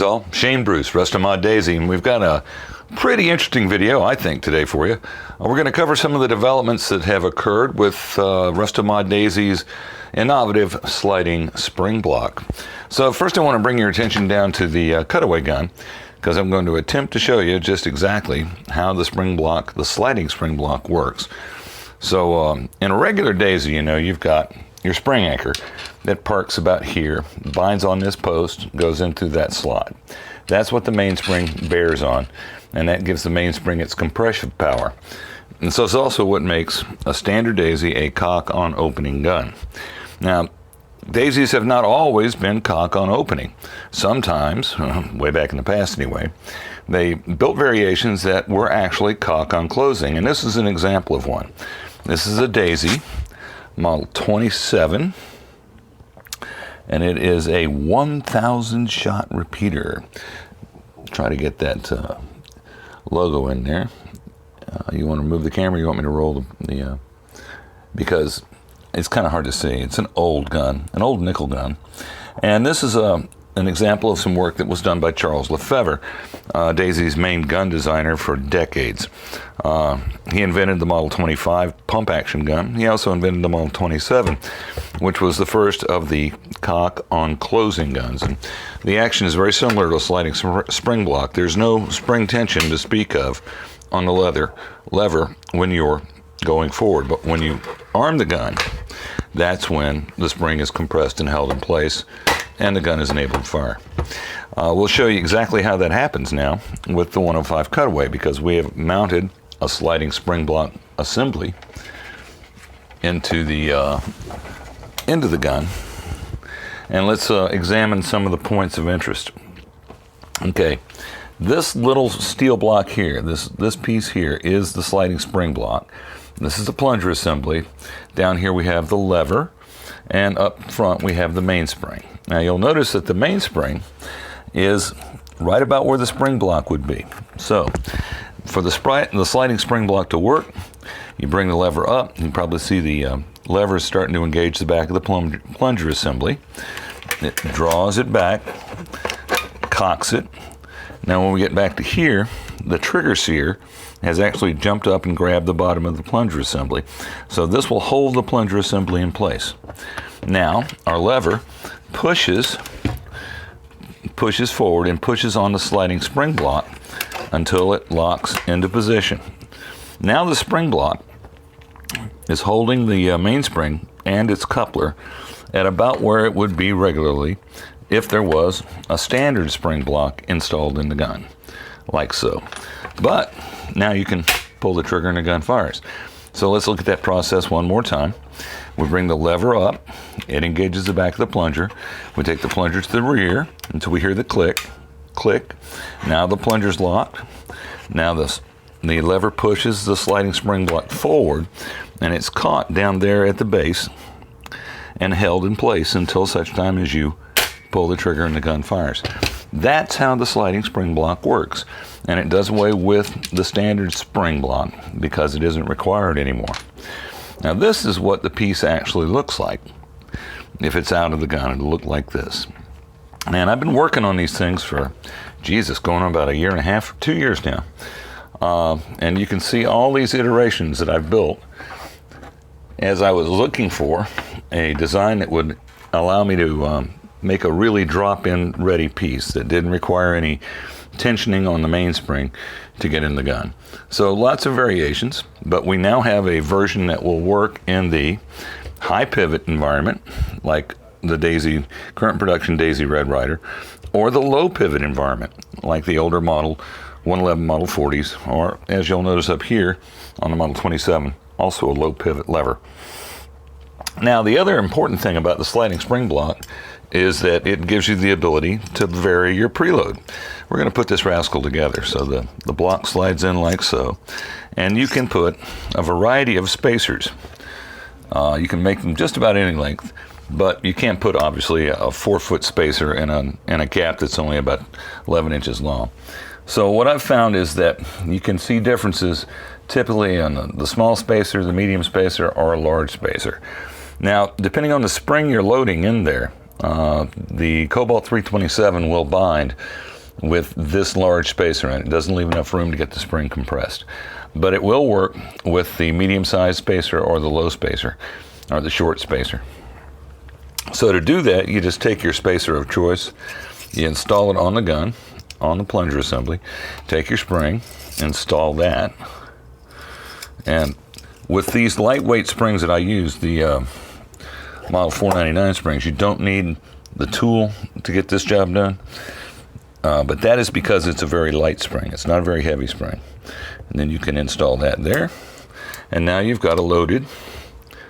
all. Shane Bruce, Rest of Mod Daisy, and we've got a pretty interesting video, I think, today for you. We're going to cover some of the developments that have occurred with Rest of Mod Daisy's innovative sliding spring block. So first I want to bring your attention down to the cutaway gun, because I'm going to attempt to show you just exactly how the spring block, the sliding spring block, works. So in a regular Daisy, you know, you've got your spring anchor that parks about here, binds on this post, goes into that slot. That's what the mainspring bears on, and that gives the mainspring its compression power. And so it's also what makes a standard Daisy a cock-on opening gun. Now, Daisies have not always been cock-on opening. Sometimes, way back in the past anyway, they built variations that were actually cock-on closing, and this is an example of one. This is a Daisy, model 27, and it is a 1,000 shot repeater. Try to get that logo in there. You want to move the camera? You want me to roll the because it's kind of hard to see. It's an old gun, an old nickel gun. And this is an example of some work that was done by Charles Lefevre, Daisy's main gun designer for decades. He invented the Model 25 pump action gun. He also invented the Model 27, which was the first of the cock-on closing guns. And the action is very similar to a sliding spring block. There's no spring tension to speak of on the lever when you're going forward, but when you arm the gun, that's when the spring is compressed and held in place and the gun is enabled to fire. We'll show you exactly how that happens now with the 105 cutaway, because we have mounted a sliding spring block assembly into the gun, and let's examine some of the points of interest. Okay, this little steel block here, this piece here, is the sliding spring block. This is the plunger assembly. Down here we have the lever, and up front we have the mainspring. Now you'll notice that the mainspring is right about where the spring block would be. So for the sliding spring block to work, you bring the lever up. You can probably see the lever is starting to engage the back of the plunger assembly. It draws it back, cocks it. Now when we get back to here, the trigger sear has actually jumped up and grabbed the bottom of the plunger assembly. So this will hold the plunger assembly in place. Now our lever pushes forward and pushes on the sliding spring block until it locks into position. Now the spring block is holding the mainspring and its coupler at about where it would be regularly if there was a standard spring block installed in the gun, like so. But now you can pull the trigger and the gun fires. So let's look at that process one more time. We bring the lever up, it engages the back of the plunger. We take the plunger to the rear until we hear the click, click. Now the plunger's locked. Now the lever pushes the sliding spring block forward, and it's caught down there at the base and held in place until such time as you pull the trigger and the gun fires. That's how the sliding spring block works, and it does away with the standard spring block because it isn't required anymore. Now this is what the piece actually looks like. If it's out of the gun, it'll look like this. And I've been working on these things for, Jesus, going on about a year and a half, 2 years now. And you can see all these iterations that I've built as I was looking for a design that would allow me to make a really drop-in ready piece that didn't require any tensioning on the mainspring to get in the gun. So lots of variations, but we now have a version that will work in the high pivot environment, like the Daisy, current production Daisy Red Ryder, or the low pivot environment, like the older model 111 Model 40s, or as you'll notice up here on the Model 27, also a low pivot lever. Now the other important thing about the sliding spring block is that it gives you the ability to vary your preload. We're going to put this rascal together. So the block slides in like so, and you can put a variety of spacers. You can make them just about any length, but you can't put obviously a 4-foot spacer in a cap that's only about 11 inches long. So what I've found is that you can see differences typically on the small spacer, the medium spacer, or a large spacer. Now, depending on the spring you're loading in there, the Cobalt 327 will bind with this large spacer in it. It doesn't leave enough room to get the spring compressed. But it will work with the medium-sized spacer or the low spacer or the short spacer. So to do that, you just take your spacer of choice, you install it on the gun, on the plunger assembly, take your spring, install that, and with these lightweight springs that I use, the Model 499 springs, you don't need the tool to get this job done, but that is because it's a very light spring. It's not a very heavy spring. And then you can install that there, and now you've got a loaded,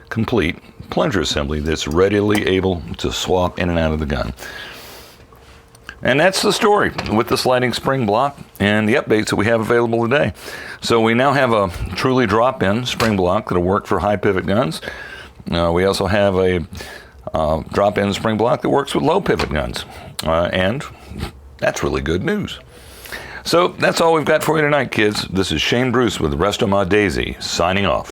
complete plunger assembly that's readily able to swap in and out of the gun. And that's the story with the sliding spring block and the updates that we have available today. So we now have a truly drop-in spring block that'll work for high pivot guns. We also have a drop-in spring block that works with low pivot guns. And that's really good news. So that's all we've got for you tonight, kids. This is Shane Bruce with Resto Mod Daisy, signing off.